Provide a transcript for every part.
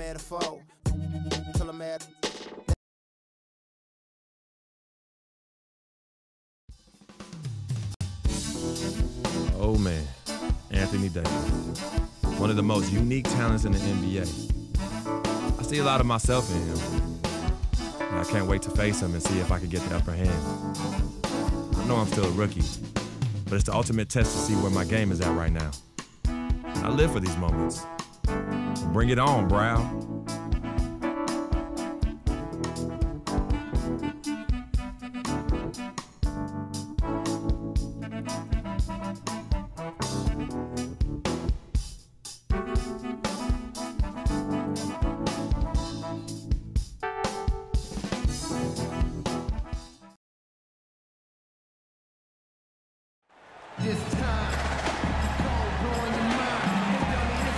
mad foe. Till I'm mad. Oh man, Anthony Davis. One of the most unique talents in the NBA. I see a lot of myself in him. And I can't wait to face him and see if I can get the upper hand. I know I'm still a rookie, but it's the ultimate test to see where my game is at right now. I live for these moments. Bring it on, Brown.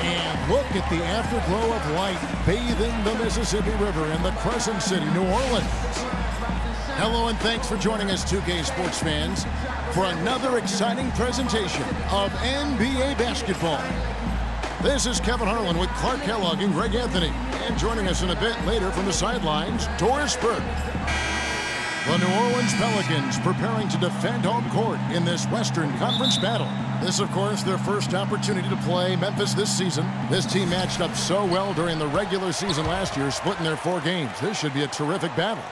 And look at the afterglow of light bathing the Mississippi River in the Crescent City, New Orleans. Hello and thanks for joining us, 2K sports fans, for another exciting presentation of NBA basketball. This is Kevin Harlan with Clark Kellogg and Greg Anthony. And joining us in a bit later from the sidelines, Doris Burke. The New Orleans Pelicans preparing to defend home court in this Western Conference battle. This, of course, their first opportunity to play Memphis this season. This team matched up so well during the regular season last year, splitting their 4 games. This should be a terrific battle.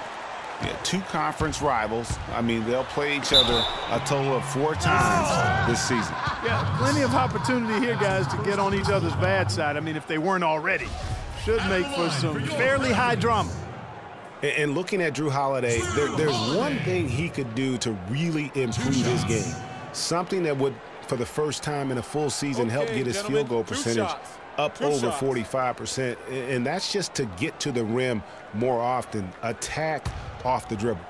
Yeah, 2 conference rivals. I mean, they'll play each other a total of 4 times this season. Yeah, plenty of opportunity here, guys, to get on each other's bad side. I mean, if they weren't already. Should make for some fairly high drama. And looking at Drew Holiday, there's one thing he could do to really improve his game. Something that would, for the first time in a full season, help get his field goal percentage up over 45%. And that's just to get to the rim more often, attack off the dribble.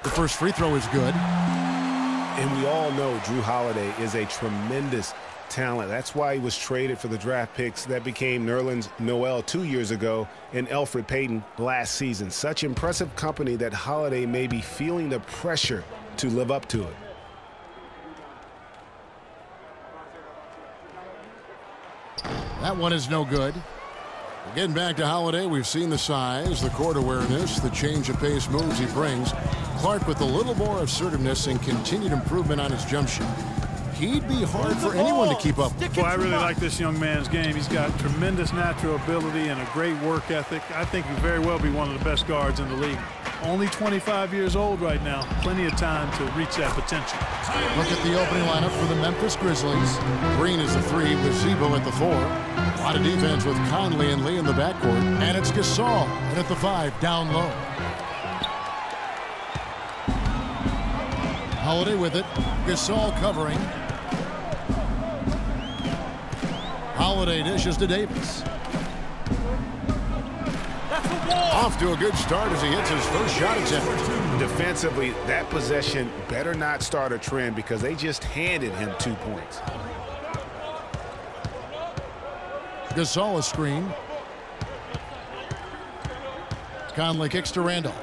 The first free throw is good. And we all know Drew Holiday is a tremendous talent. That's why he was traded for the draft picks that became Nerlens Noel 2 years ago and Elfrid Payton last season. Such impressive company that Holiday may be feeling the pressure to live up to it. That one is no good. Getting back to Holiday, we've seen the size, the court awareness, the change of pace moves he brings. Clark with a little more assertiveness and continued improvement on his jump shot. He'd be hard for anyone to keep up. Boy, I really like this young man's game. He's got tremendous natural ability and a great work ethic. I think he'll very well be one of the best guards in the league. Only 25 years old right now. Plenty of time to reach that potential. Look at the opening lineup for the Memphis Grizzlies. Green is the 3 with Zebo at the 4. A lot of defense with Conley and Lee in the backcourt. And it's Gasol at the 5 down low. Holiday with it. Gasol covering. Holiday dishes to Davis. Off to a good start as he hits his first shot attempt. Defensively, that possession better not start a trend because they just handed him 2 points. Gasol a screen. Conley kicks to Randolph.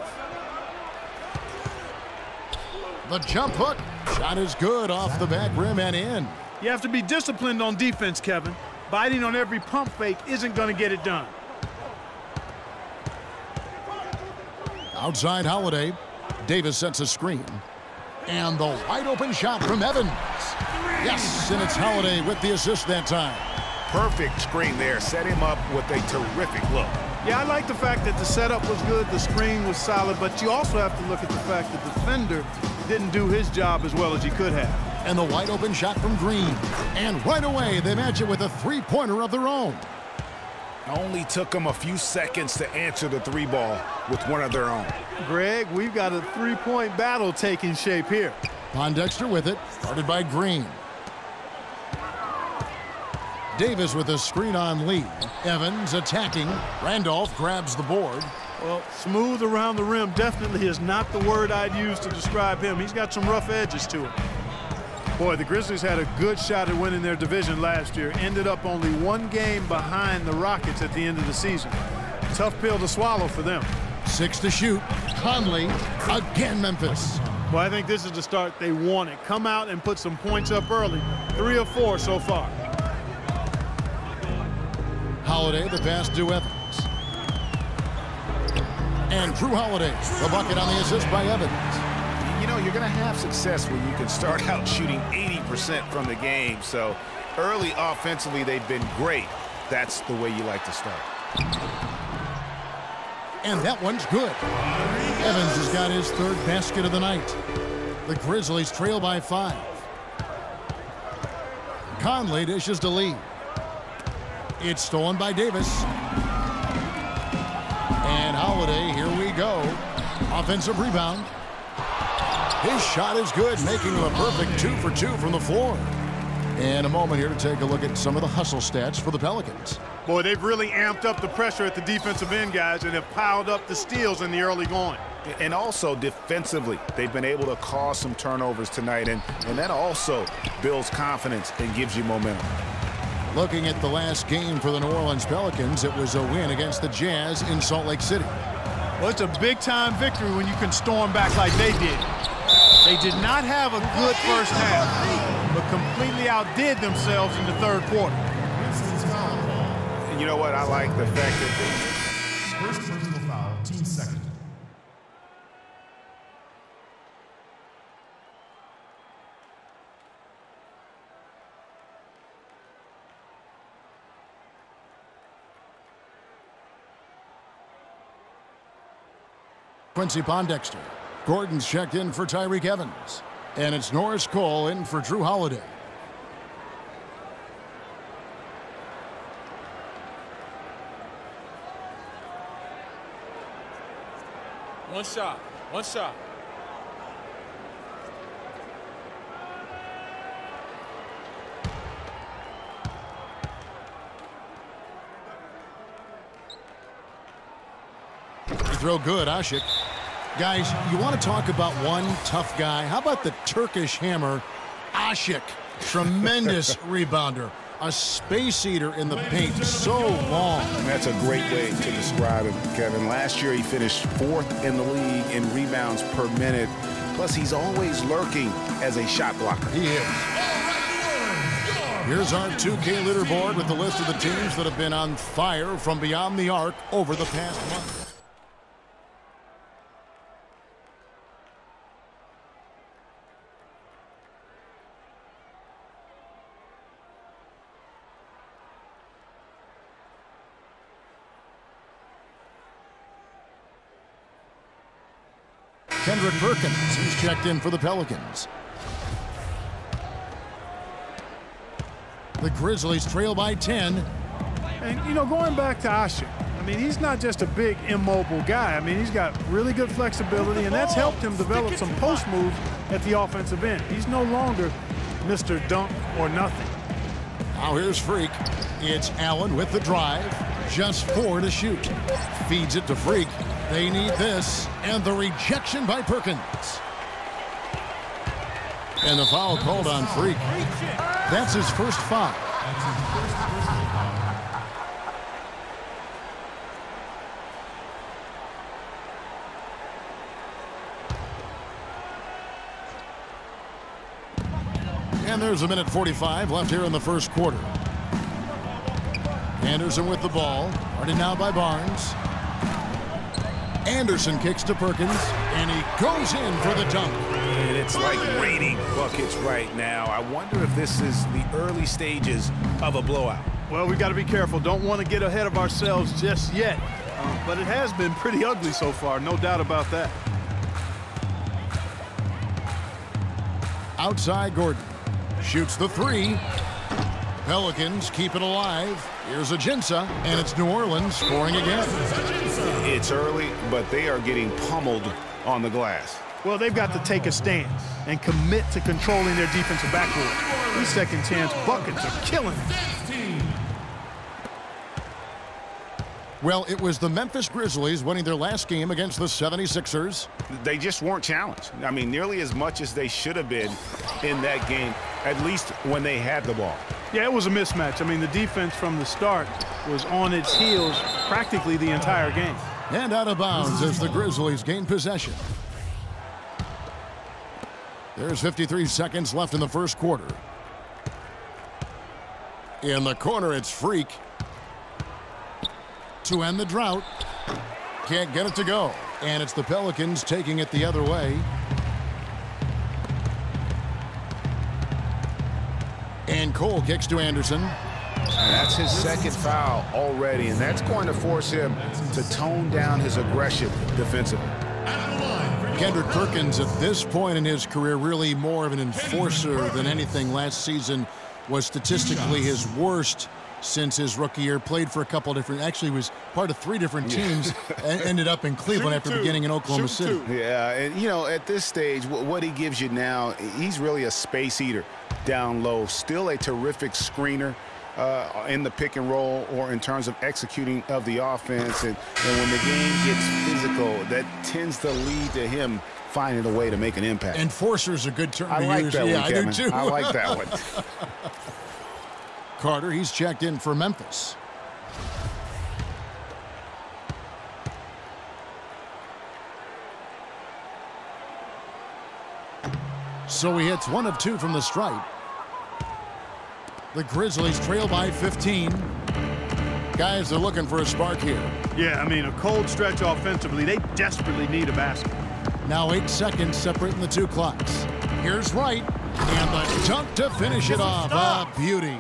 The jump hook. Shot is good off the back rim and in. You have to be disciplined on defense, Kevin. Biting on every pump fake isn't going to get it done. Outside Holiday. Davis sets a screen. And the wide open shot from Evans. Yes, and it's Holiday with the assist that time. Perfect screen there. Set him up with a terrific look. Yeah, I like the fact that the setup was good, the screen was solid, but you also have to look at the fact that the defender didn't do his job as well as he could have. And the wide open shot from Green. And right away, they match it with a 3-pointer of their own. Only took them a few seconds to answer the 3 ball with one of their own. Greg, we've got a 3-point battle taking shape here. Pondexter with it, guarded by Green. Davis with a screen on Lee. Evans attacking. Randolph grabs the board. Well, smooth around the rim definitely is not the word I'd use to describe him. He's got some rough edges to him. Boy, the Grizzlies had a good shot at winning their division last year. Ended up only 1 game behind the Rockets at the end of the season. Tough pill to swallow for them. 6 to shoot. Conley. Again Memphis. Well, I think this is the start they wanted. Come out and put some points up early. 3 of 4 so far. Holiday, the pass to Evans. And Drew Holiday, the bucket on the assist by Evans. You know, you're going to have success when you can start out shooting 80% from the game. So early offensively, they've been great. That's the way you like to start. And that one's good. Evans has got his 3rd basket of the night. The Grizzlies trail by 5. Conley dishes to Lee. It's stolen by Davis. And Holiday, here we go. Offensive rebound. His shot is good, making him a perfect 2 for 2 from the floor. And a moment here to take a look at some of the hustle stats for the Pelicans. Boy, they've really amped up the pressure at the defensive end, guys, and have piled up the steals in the early going. And also defensively, they've been able to cause some turnovers tonight, and that also builds confidence and gives you momentum. Looking at the last game for the New Orleans Pelicans, it was a win against the Jazz in Salt Lake City. Well, it's a big-time victory when you can storm back like they did. They did not have a good first half, but completely outdid themselves in the 3rd quarter. And you know what? I like the fact that they... First personal foul, team second. Quincy Pondexter. Gordon's checked in for Tyreke Evans. And it's Norris Cole in for Drew Holiday. One shot. One shot. Throw good, Ashik. Guys, you want to talk about one tough guy? How about the Turkish hammer, Ashik? Tremendous rebounder. A space eater in the paint, so long. That's a great way to describe it, Kevin. Last year he finished 4th in the league in rebounds per minute. Plus, he's always lurking as a shot blocker. He is. Here's our 2K leaderboard with the list of the teams that have been on fire from beyond the arc over the past month. Kendrick Perkins, who's checked in for the Pelicans. The Grizzlies trail by 10. And, you know, going back to Ashik, I mean, he's not just a big, immobile guy. I mean, he's got really good flexibility, and that's helped him develop some post moves at the offensive end. He's no longer Mr. Dunk or nothing. Now here's Freak. It's Allen with the drive. Just 4 to shoot. Feeds it to Freak. They need this. And the rejection by Perkins. And the foul called on Freak. That's his first foul. And there's a minute 45 left here in the first quarter. Anderson with the ball. Guarded now by Barnes. Anderson kicks to Perkins, and he goes in for the dunk. And it's like raining buckets right now. I wonder if this is the early stages of a blowout. Well, we got to be careful. Don't want to get ahead of ourselves just yet. But it has been pretty ugly so far, no doubt about that. Outside Gordon. Shoots the 3. Pelicans keep it alive. Here's Ajinça, and it's New Orleans scoring again. It's early, but they are getting pummeled on the glass. Well, they've got to take a stand and commit to controlling their defensive backboard. These second chance buckets are killing them. Well, it was the Memphis Grizzlies winning their last game against the 76ers. They just weren't challenged. I mean, nearly as much as they should have been in that game, at least when they had the ball. Yeah, it was a mismatch. I mean, the defense from the start was on its heels practically the entire game. And out of bounds as the Grizzlies gain possession. There's 53 seconds left in the first quarter. In the corner, it's Freak. To end the drought. Can't get it to go. And it's the Pelicans taking it the other way. And Cole kicks to Anderson. And that's his second foul already, and that's going to force him to tone down his aggression defensively. Kendrick Perkins, at this point in his career, really more of an enforcer than anything. Last season was statistically his worst since his rookie year. Played for a couple different, actually was part of 3 different teams and ended up in Cleveland after beginning in Oklahoma City. Yeah, and you know, at this stage, what he gives you now, he's really a space eater down low. Still a terrific screener in the pick and roll or in terms of executing of the offense. And when the game gets physical, that tends to lead to him finding a way to make an impact. Enforcer's a good term to use. I like that one, Kevin. I do too. I like that one. Carter, he's checked in for Memphis. So he hits 1 of 2 from the stripe. The Grizzlies trail by 15. Guys, they're looking for a spark here. Yeah, I mean, a cold stretch offensively. They desperately need a basket. Now 8 seconds separating the 2 clocks. Here's Wright, and the dunk to finish it off. A beauty.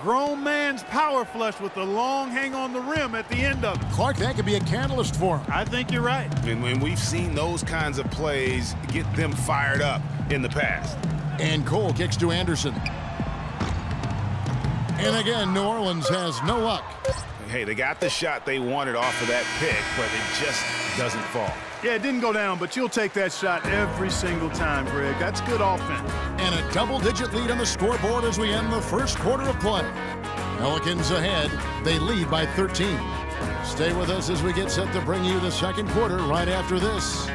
Grown man's power flush with the long hang on the rim at the end of it. Clark, that could be a catalyst for him. I think you're right. And when we've seen those kinds of plays get them fired up in the past. And Cole kicks to Anderson. And again, New Orleans has no luck. Hey, they got the shot they wanted off of that pick, but it just doesn't fall. Yeah, it didn't go down, but you'll take that shot every single time, Greg. That's good offense. And a double-digit lead on the scoreboard as we end the first quarter of play. Pelicans ahead. They lead by 13. Stay with us as we get set to bring you the second quarter right after this.